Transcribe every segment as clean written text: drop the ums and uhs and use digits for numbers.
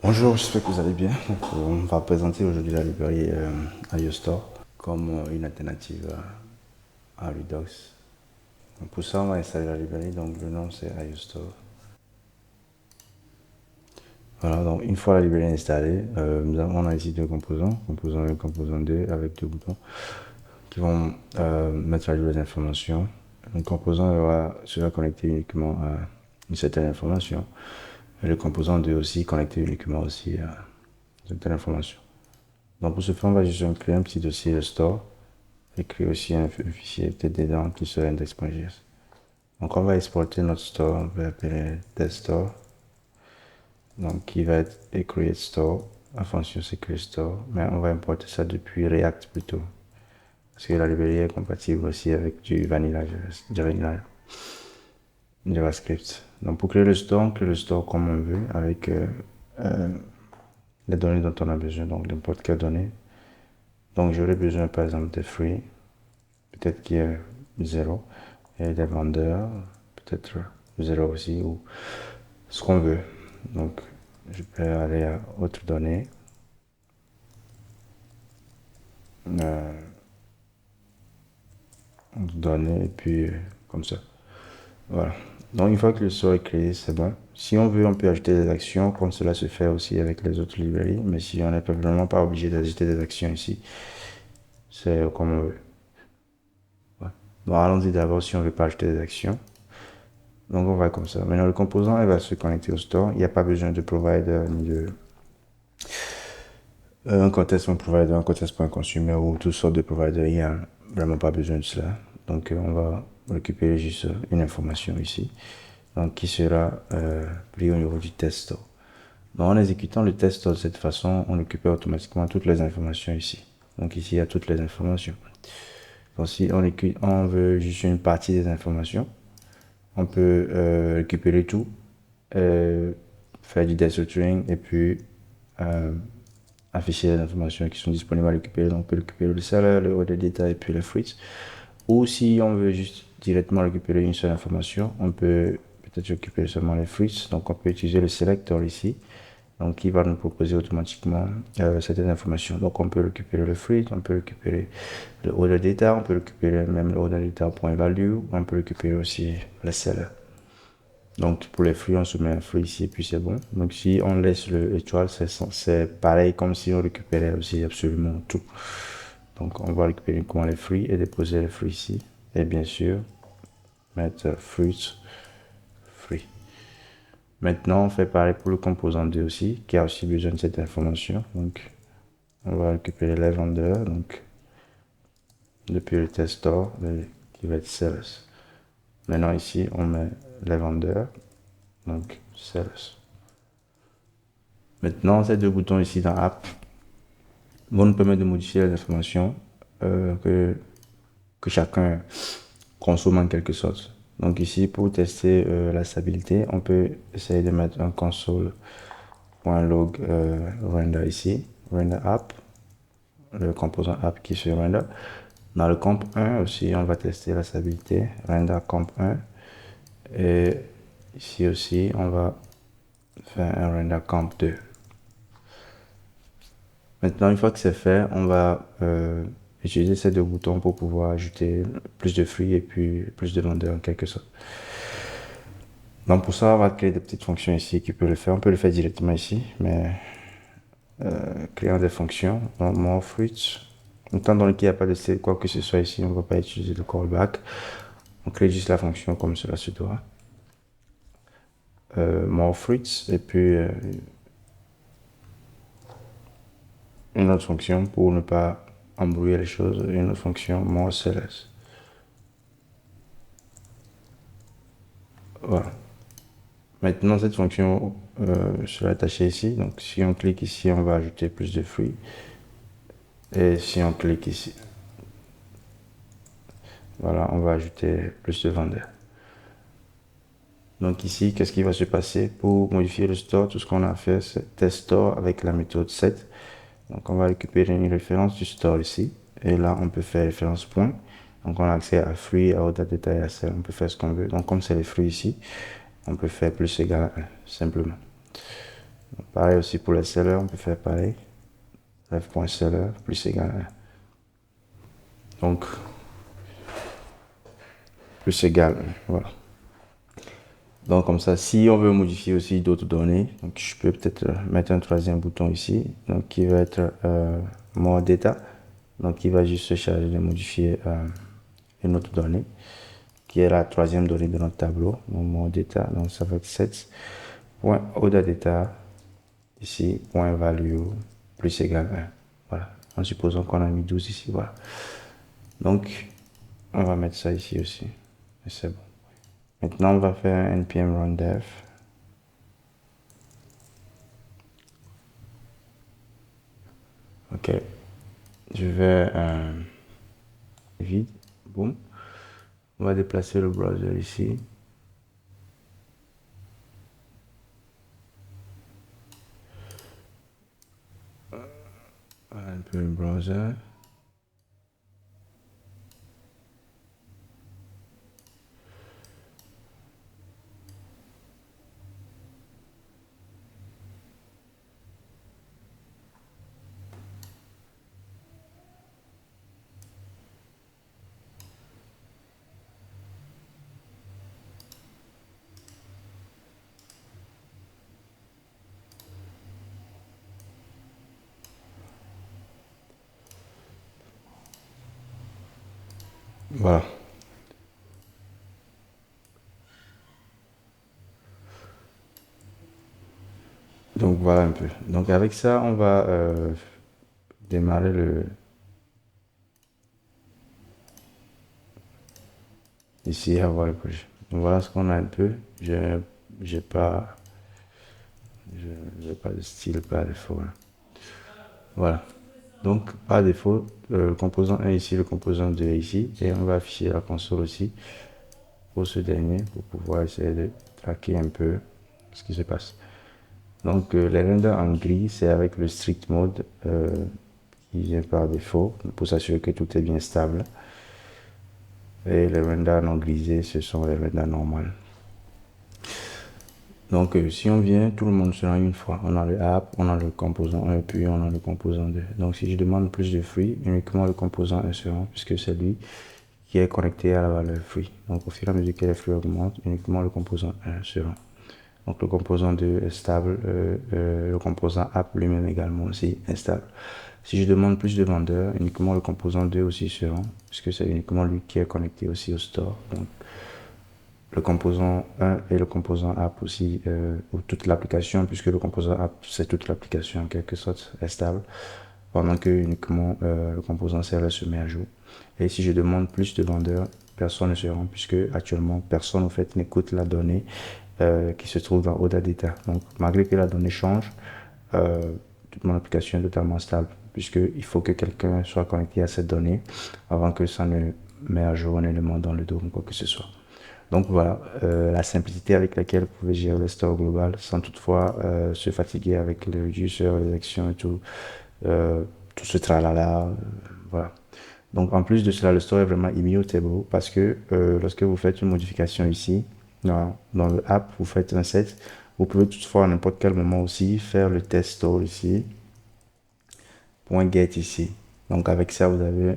Bonjour, j'espère que vous allez bien. Donc, on va présenter aujourd'hui la librairie iOStore comme une alternative à Redux. Donc, pour ça, on va installer la librairie. Donc, le nom c'est iOStore. Voilà, donc une fois la librairie installée, on a ici deux composants, composant 1 et composant 2, avec deux boutons qui vont mettre à jour les informations. Le composant sera connecté uniquement à une certaine information. Et le composant 2 aussi connecté uniquement aussi à une certaine information. Donc pour ce faire, on va juste créer un petit dossier store et créer aussi un fichier peut-être dedans qui sera index.js. Donc on va exporter notre store, on va l'appeler test store. Donc qui va être create store, la fonction c'est create store, mais on va importer ça depuis React plutôt. Parce que la librairie est compatible aussi avec du vanilla JavaScript. Donc pour créer le store, on crée le store comme on veut avec les données dont on a besoin, donc n'importe quelle donnée. Donc j'aurais besoin par exemple de free, peut-être qu'il y a 0, et des vendeurs, peut-être 0 aussi, ou ce qu'on veut. Donc je peux aller à autre donnée, et puis comme ça. Voilà. Donc une fois que le store est créé, c'est bon. Si on veut, on peut ajouter des actions, comme cela se fait aussi avec les autres librairies, mais si on n'est vraiment pas obligé d'ajouter des actions ici, c'est comme on veut. Ouais. Bon, allons-y d'abord si on veut pas ajouter des actions. Donc on va comme ça. Maintenant le composant il va se connecter au store. Il n'y a pas besoin de provider ni de un contest.provider, un contest.consumer ou toutes sortes de providers. Il n'y a vraiment pas besoin de cela. Donc on va récupérer juste une information ici. Donc qui sera pris au niveau du test store. Donc en exécutant le test store de cette façon, on récupère automatiquement toutes les informations ici. Donc ici il y a toutes les informations. Donc si on veut juste une partie des informations, on peut récupérer tout, faire du destructuring et puis afficher les informations qui sont disponibles à récupérer. Donc on peut récupérer le salaire, le order data et puis les fruits. Ou si on veut juste directement récupérer une seule information, on peut peut-être récupérer seulement les fruits. Donc on peut utiliser le selector ici. Donc, qui va nous proposer automatiquement certaines informations. Donc, on peut récupérer le fruit, on peut récupérer le order data, on peut récupérer même le order data.value, on peut récupérer aussi le seller. Donc, pour les fruits, on se met un fruit ici et puis c'est bon. Donc, si on laisse le étoile, c'est pareil comme si on récupérait aussi absolument tout. Donc, on va récupérer uniquement les fruits et déposer les fruits ici. Et bien sûr, mettre fruits, fruits. Maintenant, on fait pareil pour le composant 2 aussi, qui a aussi besoin de cette information. Donc, on va récupérer les vendeurs, donc, depuis le test store, qui va être sales. Maintenant, ici, on met les vendeurs, donc, sales. Maintenant, ces deux boutons ici dans App vont nous permettre de modifier les informations que chacun consomme en quelque sorte. Donc ici, pour tester la stabilité, on peut essayer de mettre un console.log render ici, render app, le composant app qui se render. Dans le comp 1 aussi, on va tester la stabilité, render comp 1. Et ici aussi, on va faire un render comp 2. Maintenant, une fois que c'est fait, on va utiliser ces deux boutons pour pouvoir ajouter plus de fruits et puis plus de vendeurs en quelque sorte. Donc pour ça, on va créer des petites fonctions ici qui peuvent le faire. On peut le faire directement ici, mais créant des fonctions, donc more fruits. Étant donné qu'il n'y a pas de quoi que ce soit ici, on ne va pas utiliser le callback. On crée juste la fonction comme cela se doit. More fruits et puis une autre fonction pour ne pas embrouiller les choses, une autre fonction more sellers. Voilà. Maintenant, cette fonction sera attachée ici. Donc, si on clique ici, on va ajouter plus de fruits. Et si on clique ici, voilà, on va ajouter plus de vendeurs. Donc ici, qu'est-ce qui va se passer pour modifier le store? Tout ce qu'on a fait, c'est test store avec la méthode set. Donc, on va récupérer une référence du store ici. Et là, on peut faire référence point. Donc, on a accès à fruits, à order data et à cell. On peut faire ce qu'on veut. Donc, comme c'est les fruits ici, on peut faire plus égal à 1, simplement. Pareil aussi pour les sellers, on peut faire pareil. Ref.seller plus égal 1. Donc, plus égal 1. Voilà. Donc, comme ça, si on veut modifier aussi d'autres données, donc je peux peut-être mettre un troisième bouton ici, donc qui va être More Data. Donc, il va juste se charger de modifier une autre donnée, qui est la troisième donnée de notre tableau, donc More Data. Donc, ça va être set.ODAData, ici, point value, plus égal 1. Voilà. En supposant qu'on a mis 12 ici, voilà. Donc, on va mettre ça ici aussi. Et c'est bon. Maintenant, on va faire un npm run dev. Ok. Je vais vide. Boum. On va déplacer le browser ici. Un peu le browser. Voilà. Donc voilà un peu. Donc avec ça, on va démarrer le... Ici, avoir le projet. Donc voilà ce qu'on a un peu. J'ai pas... J'ai pas de style par défaut. Hein. Voilà. Donc par défaut, le composant 1 ici, le composant 2 ici. Et on va afficher la console aussi pour ce dernier, pour pouvoir essayer de traquer un peu ce qui se passe. Donc les renders en gris, c'est avec le strict mode qui vient par défaut, pour s'assurer que tout est bien stable. Et les renders non grisés, ce sont les renders normaux. Donc si on vient, tout le monde sera une fois. On a le app, on a le composant 1, puis on a le composant 2. Donc si je demande plus de fruits, uniquement le composant 1 sera, puisque c'est lui qui est connecté à la valeur fruit. Donc au fur et à mesure que les fruits augmentent, uniquement le composant 1 sera. Donc le composant 2 est stable, le composant app lui-même également aussi est stable. Si je demande plus de vendeurs, uniquement le composant 2 aussi sera, puisque c'est uniquement lui qui est connecté aussi au store. Donc le composant 1 et le composant app aussi, ou toute l'application, puisque le composant app c'est toute l'application en quelque sorte est stable, pendant que uniquement le composant serveur se met à jour. Et si je demande plus de vendeurs, personne ne se rend, puisque actuellement personne en fait n'écoute la donnée qui se trouve dans ODA Data. Donc malgré que la donnée change, toute mon application est totalement stable, puisqu'il faut que quelqu'un soit connecté à cette donnée avant que ça ne met à jour un élément dans le DOM ou quoi que ce soit. Donc voilà, la simplicité avec laquelle vous pouvez gérer le store global sans toutefois se fatiguer avec les user, les actions et tout ce tralala. Voilà. Donc en plus de cela, le store est vraiment immutable parce que lorsque vous faites une modification ici, dans le app, vous faites un set, vous pouvez toutefois à n'importe quel moment aussi faire le test store ici, .get ici. Donc avec ça, vous avez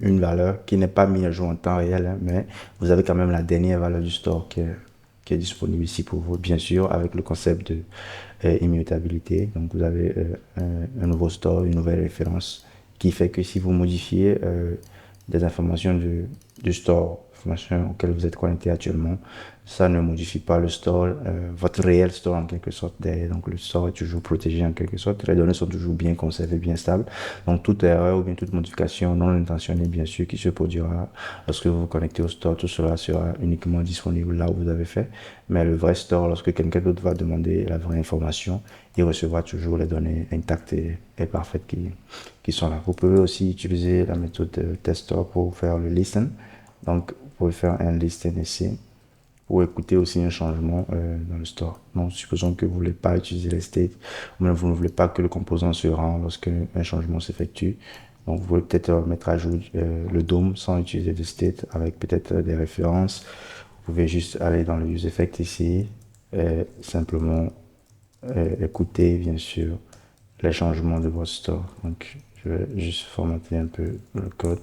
une valeur qui n'est pas mise à jour en temps réel, hein, mais vous avez quand même la dernière valeur du store qui est disponible ici pour vous, bien sûr, avec le concept de immutabilité. Donc vous avez un nouveau store, une nouvelle référence qui fait que si vous modifiez des informations du store, informations auxquelles vous êtes connecté actuellement, ça ne modifie pas le store, votre réel store en quelque sorte derrière. Donc le store est toujours protégé en quelque sorte. Les données sont toujours bien conservées, bien stables. Donc toute erreur ou bien toute modification non intentionnée, bien sûr, qui se produira lorsque vous vous connectez au store, tout cela sera uniquement disponible là où vous avez fait. Mais le vrai store, lorsque quelqu'un d'autre va demander la vraie information, il recevra toujours les données intactes et parfaites qui sont là. Vous pouvez aussi utiliser la méthode test store pour faire le listen. Donc, vous pouvez faire un listen ici pour écouter aussi un changement dans le store. Donc, supposons que vous ne voulez pas utiliser les states, ou même vous ne voulez pas que le composant se rend lorsque un changement s'effectue. Donc, vous pouvez peut-être mettre à jour le DOM sans utiliser de state avec peut-être des références. Vous pouvez juste aller dans le use effect ici et simplement écouter bien sûr les changements de votre store. Donc je vais juste formater un peu le code.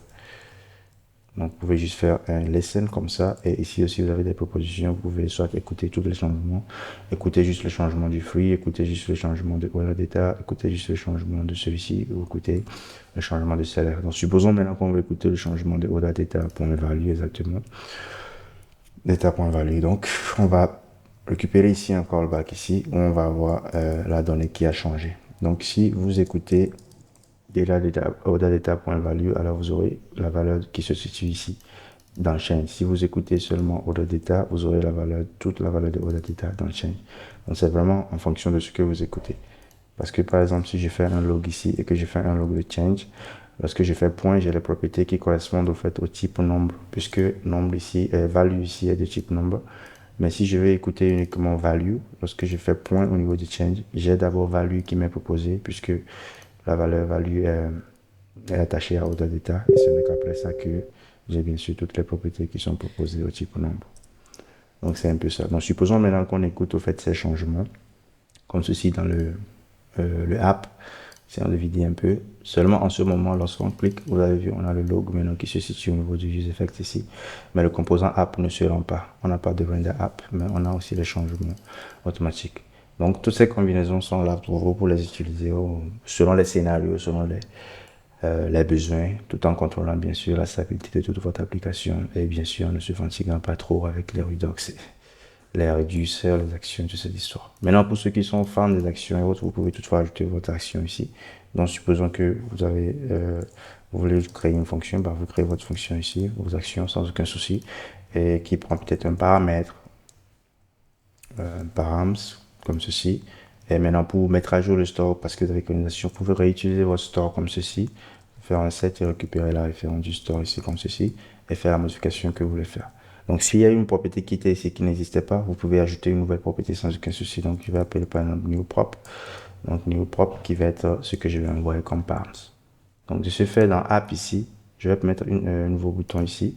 Donc, vous pouvez juste faire un lesson comme ça. Et ici aussi, vous avez des propositions. Vous pouvez soit écouter tous les changements, écouter juste le changement du free, écouter juste le changement de order data, écouter juste le changement de celui-ci, ou écouter le changement de salaire. Donc, supposons maintenant qu'on veut écouter le changement de order data point value exactement. Data point value. Donc, on va récupérer ici un callback ici où on va avoir la donnée qui a changé. Donc, si vous écoutez order data.value, alors vous aurez la valeur qui se situe ici dans le chain. Si vous écoutez seulement order data, vous aurez la valeur, toute la valeur de order data dans le chain. Donc c'est vraiment en fonction de ce que vous écoutez. Parce que par exemple, si je fais un log ici et que je fais un log de change, lorsque je fais point, j'ai les propriétés qui correspondent au fait au type nombre, puisque nombre ici, value ici est de type nombre. Mais si je veux écouter uniquement value, lorsque je fais point au niveau du change, j'ai d'abord value qui m'est proposé, puisque la valeur value est attachée à order data, et ce n'est qu'après ça que j'ai bien sûr toutes les propriétés qui sont proposées au type nombre. Donc c'est un peu ça. Donc supposons maintenant qu'on écoute au fait ces changements, comme ceci dans le app. Si on divise un peu, seulement en ce moment, lorsqu'on clique, vous avez vu, on a le log maintenant qui se situe au niveau du useEffect ici. Mais le composant app ne se rend pas. On n'a pas de render app, mais on a aussi les changements automatiques. Donc, toutes ces combinaisons sont là pour vous, pour les utiliser selon les scénarios, selon les besoins, tout en contrôlant bien sûr la stabilité de toute votre application et bien sûr ne se fatiguant pas trop avec les Redux, les réducers, les actions, toute cette histoire. Maintenant, pour ceux qui sont fans des actions et autres, vous pouvez toutefois ajouter votre action ici. Donc, supposons que vous voulez créer une fonction, bah, vous créez votre fonction ici, vos actions sans aucun souci, et qui prend peut-être un paramètre, params, comme ceci. Et maintenant, pour mettre à jour le store, parce que vous avez une action, vous pouvez réutiliser votre store comme ceci, faire un set et récupérer la référence du store ici comme ceci, et faire la modification que vous voulez faire. Donc, s'il y a une propriété qui était ici qui n'existait pas, vous pouvez ajouter une nouvelle propriété sans aucun souci. Donc, je vais appeler par exemple new prop. Donc, new prop qui va être ce que je vais envoyer comme params. Donc, de ce fait, dans app ici, je vais mettre un nouveau bouton ici,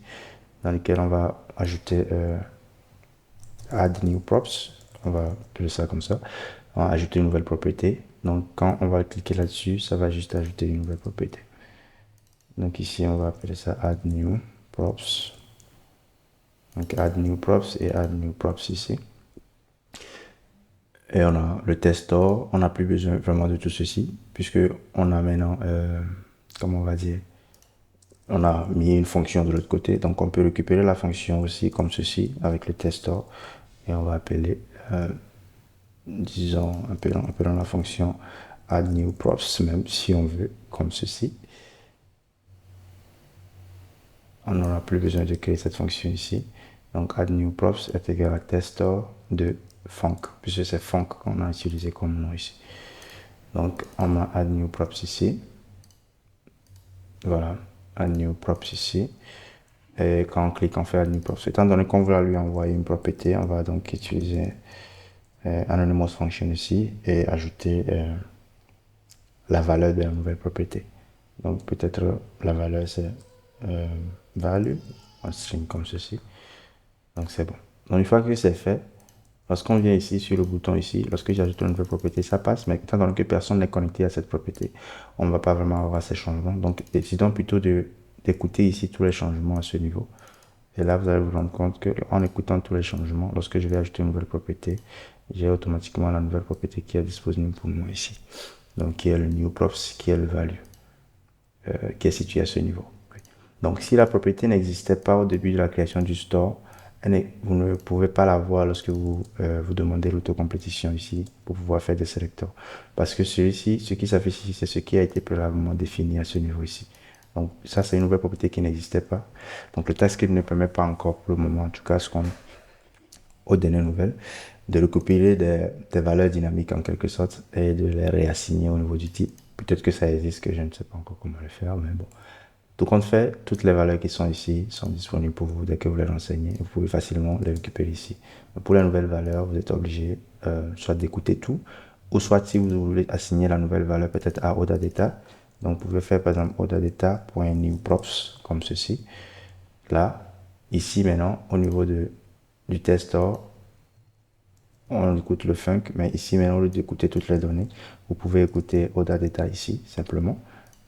dans lequel on va ajouter add new props. On va appeler ça comme ça. On va ajouter une nouvelle propriété. Donc, quand on va cliquer là-dessus, ça va juste ajouter une nouvelle propriété. Donc, ici, on va appeler ça add new props. Donc, add new props et add new props ici. Et on a le test store. On n'a plus besoin vraiment de tout ceci, puisque on a maintenant, comment on va dire, on a mis une fonction de l'autre côté. Donc, on peut récupérer la fonction aussi comme ceci avec le test store. Et on va appeler, disons, appelons la fonction add new props, même si on veut, comme ceci. On n'aura plus besoin de créer cette fonction ici. Donc, add new props est égal à test store de func, puisque c'est func qu'on a utilisé comme nom ici. Donc, on a add new props ici. Voilà, add new props ici. Et quand on clique, on fait add new props. Étant donné qu'on va lui envoyer une propriété, on va donc utiliser anonymous function ici et ajouter la valeur de la nouvelle propriété. Donc, peut-être la valeur c'est value, un string comme ceci. Donc, c'est bon. Donc, une fois que c'est fait, lorsqu'on vient ici sur le bouton ici, lorsque j'ajoute une nouvelle propriété, ça passe, mais étant donné que personne n'est connecté à cette propriété, on ne va pas vraiment avoir ces changements. Donc, décidons plutôt d'écouter ici tous les changements à ce niveau. Et là, vous allez vous rendre compte qu'en écoutant tous les changements, lorsque je vais ajouter une nouvelle propriété, j'ai automatiquement la nouvelle propriété qui est disponible pour moi ici. Donc, qui est le new props, qui est le value, qui est situé à ce niveau. Donc, si la propriété n'existait pas au début de la création du store, vous ne pouvez pas la voir lorsque vous demandez l'autocomplétion ici pour pouvoir faire des sélecteurs. Parce que celui-ci, ce qui s'affiche ici, c'est ce qui a été préalablement défini à ce niveau ici. Donc, ça, c'est une nouvelle propriété qui n'existait pas. Donc, le TypeScript ne permet pas encore pour le moment, en tout cas, aux dernières nouvelles, de recopier des valeurs dynamiques en quelque sorte et de les réassigner au niveau du type. Peut-être que ça existe, que je ne sais pas encore comment le faire, mais bon. Tout compte fait, toutes les valeurs qui sont ici sont disponibles pour vous dès que vous les renseignez. Vous pouvez facilement les récupérer ici. Mais pour les nouvelles valeurs, vous êtes obligé soit d'écouter tout, ou soit si vous voulez assigner la nouvelle valeur peut-être à order data. Donc vous pouvez faire par exemple order data.newprops comme ceci. Là, ici maintenant, au niveau du test store, on écoute le func, mais ici maintenant, au lieu d'écouter toutes les données, vous pouvez écouter ODA Data ici, simplement.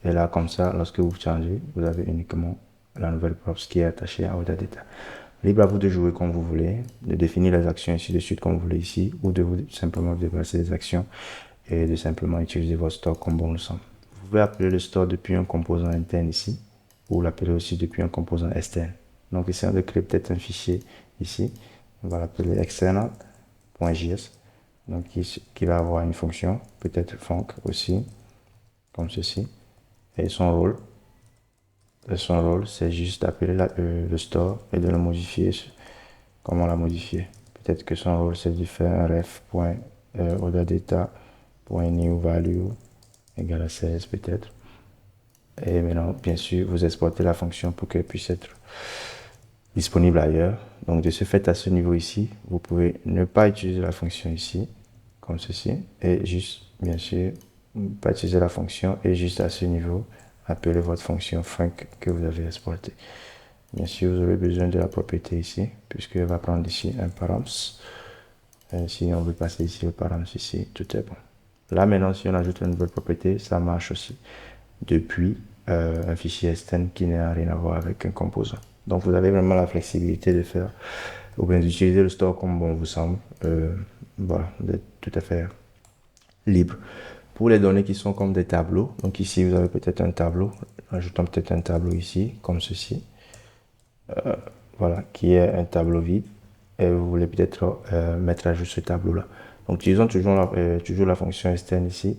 Et là, comme ça, lorsque vous changez, vous avez uniquement la nouvelle props qui est attachée à ODA Data. Libre à vous de jouer comme vous voulez, de définir les actions ainsi de suite comme vous voulez ici, ou de vous simplement déplacer les actions et de simplement utiliser votre store comme bon le semble. Vous pouvez appeler le store depuis un composant interne ici, ou l'appeler aussi depuis un composant externe. Donc ici, on va créer peut-être un fichier ici, on va l'appeler external.js, donc qui va avoir une fonction, peut-être func aussi, comme ceci, et son rôle. Son rôle, c'est juste d'appeler le store et de le modifier. Comment la modifier? Peut-être que son rôle, c'est de faire un ref.orderData.newValue égale à 16 peut-être. Et maintenant, bien sûr, vous exportez la fonction pour qu'elle puisse être disponible ailleurs. Donc, de ce fait, à ce niveau ici, vous pouvez ne pas utiliser la fonction ici, comme ceci, et juste, bien sûr, pas utiliser la fonction et juste à ce niveau, appeler votre fonction func que vous avez exportée. Bien sûr, vous aurez besoin de la propriété ici, puisqu'elle va prendre ici un params. Si on veut passer ici le params ici, tout est bon. Là, maintenant, si on ajoute une nouvelle propriété, ça marche aussi depuis un fichier externe qui n'a rien à voir avec un composant. Donc, vous avez vraiment la flexibilité de faire ou bien d'utiliser le store comme bon vous semble. Voilà, d'être tout à fait libre. Pour les données qui sont comme des tableaux, donc ici, vous avez peut-être un tableau. Ajoutons peut-être un tableau ici, comme ceci. Voilà, qui est un tableau vide. Et vous voulez peut-être mettre à jour ce tableau-là. Donc, utilisons toujours la fonction externe ici.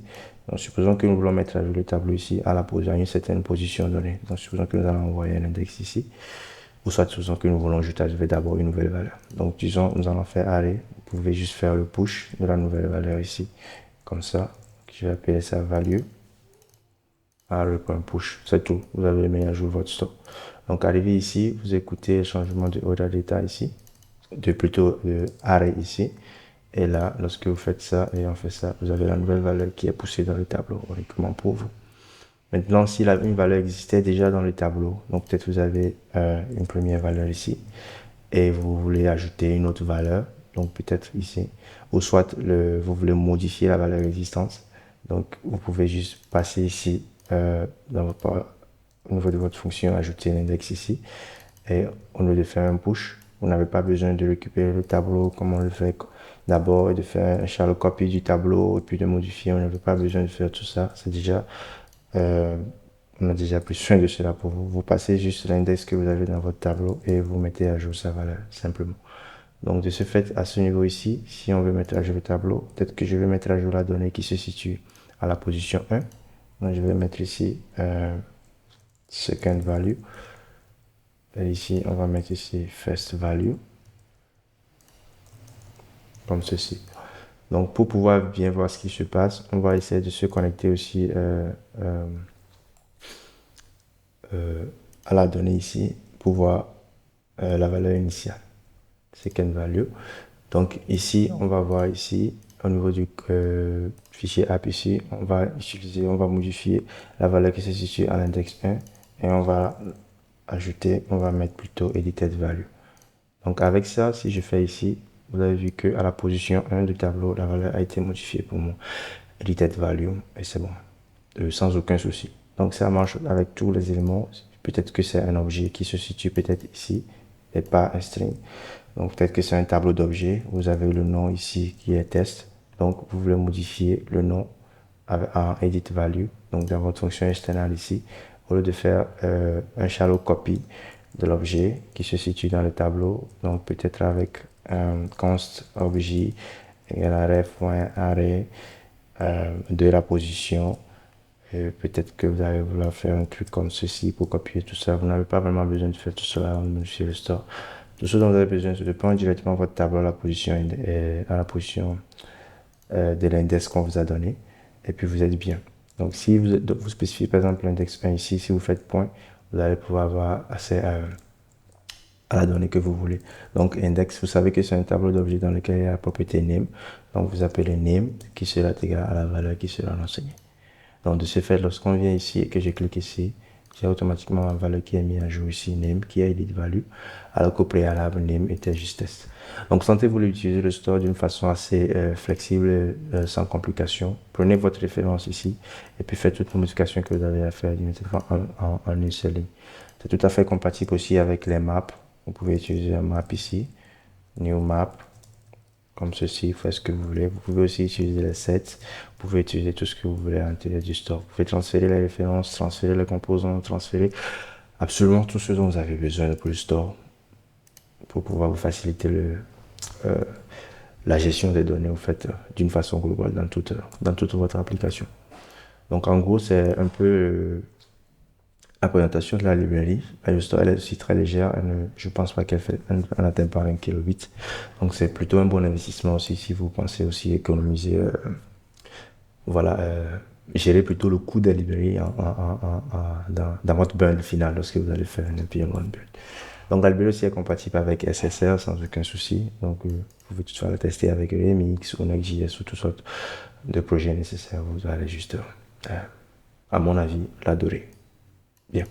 Donc, supposons que nous voulons mettre à jour le tableau ici à une certaine position donnée. Donc, supposons que nous allons envoyer un index ici. Ou soit, supposons que nous voulons juste ajouter d'abord une nouvelle valeur. Donc, disons, nous allons faire array. Vous pouvez juste faire le push de la nouvelle valeur ici. Comme ça. Je vais appeler ça value. Array.push. C'est tout. Vous avez mis à jour votre store. Donc, arrivé ici, vous écoutez le changement de order data ici. Plutôt de array ici. Et là, lorsque vous faites ça et on fait ça, vous avez la nouvelle valeur qui est poussée dans le tableau uniquement pour vous. Maintenant, si une valeur existait déjà dans le tableau, donc peut-être vous avez une première valeur ici et vous voulez ajouter une autre valeur, donc peut-être ici, ou soit vous voulez modifier la valeur existante, donc vous pouvez juste passer ici au niveau de votre fonction, ajouter un index ici et au lieu de faire un push, vous n'avez pas besoin de récupérer le tableau comme on le fait d'abord et de faire un shallow copy du tableau et puis de modifier. On n'avait pas besoin de faire tout ça. C'est déjà, on a déjà pris soin de cela pour vous. Vous passez juste l'index que vous avez dans votre tableau et vous mettez à jour sa valeur simplement. Donc de ce fait, à ce niveau ici, si on veut mettre à jour le tableau, peut-être que je vais mettre à jour la donnée qui se situe à la position 1. Donc je vais mettre ici second value. Et ici, on va mettre ici first value. Comme ceci. Donc, pour pouvoir bien voir ce qui se passe, on va essayer de se connecter aussi à la donnée ici pour voir la valeur initiale. Second value. Donc, ici, on va voir ici, au niveau du fichier app ici, on va modifier la valeur qui se situe à l'index 1 et on va ajouter, on va mettre plutôt edited value. Donc, avec ça, si je fais ici, vous avez vu qu'à la position 1 du tableau, la valeur a été modifiée pour mon edited value et c'est bon, sans aucun souci. Donc ça marche avec tous les éléments. Peut-être que c'est un objet qui se situe peut-être ici et pas un string. Donc peut-être que c'est un tableau d'objets. Vous avez le nom ici qui est test. Donc vous voulez modifier le nom en edit value. Donc dans votre fonction externale ici, au lieu de faire un shallow copy de l'objet qui se situe dans le tableau, donc peut-être avec const objet égale à ref.array de la position. Peut-être que vous allez vouloir faire un truc comme ceci pour copier tout ça. Vous n'avez pas vraiment besoin de faire tout cela avant de modifier le store. Tout ce dont vous avez besoin, c'est de prendre directement votre tableau à la position, de l'index qu'on vous a donné. Et puis vous êtes bien. Donc si vous spécifiez par exemple l'index 1 ici, si vous faites point, vous allez pouvoir avoir accès à la donnée que vous voulez. Donc index, vous savez que c'est un tableau d'objets dans lequel il y a la propriété name. Donc vous appelez name qui sera égal à la valeur qui sera renseignée. Donc de ce fait, lorsqu'on vient ici et que je clique ici il y a automatiquement une valeur qui est mise à jour ici, name, qui est edit value, alors qu'au préalable, name était juste test. Donc, sentez-vous utiliser le store d'une façon assez flexible, sans complication. Prenez votre référence ici et puis faites toutes les modifications que vous avez à faire immédiatement en une seule ligne. C'est tout à fait compatible aussi avec les maps. Vous pouvez utiliser un map ici, new map, comme ceci, faites ce que vous voulez. Vous pouvez aussi utiliser les sets, vous pouvez utiliser tout ce que vous voulez à l'intérieur du store. Vous pouvez transférer les références, transférer les composants, transférer absolument tout ce dont vous avez besoin pour le store, pour pouvoir vous faciliter la gestion des données, au fait, d'une façon globale dans toute votre application. Donc, en gros, c'est un peu la présentation de la librairie. iOStore, elle est aussi très légère. Je ne pense pas elle n'atteint pas 1 kb. Donc, c'est plutôt un bon investissement aussi si vous pensez aussi économiser, voilà, gérer plutôt le coût des librairies dans votre build final lorsque vous allez faire un NPM Run build. Donc, la librairie aussi est compatible avec SSR sans aucun souci. Donc, vous pouvez toutefois la tester avec Remix ou Next.js ou toutes sortes de projets nécessaires. Vous allez juste, à mon avis, l'adorer. Bien.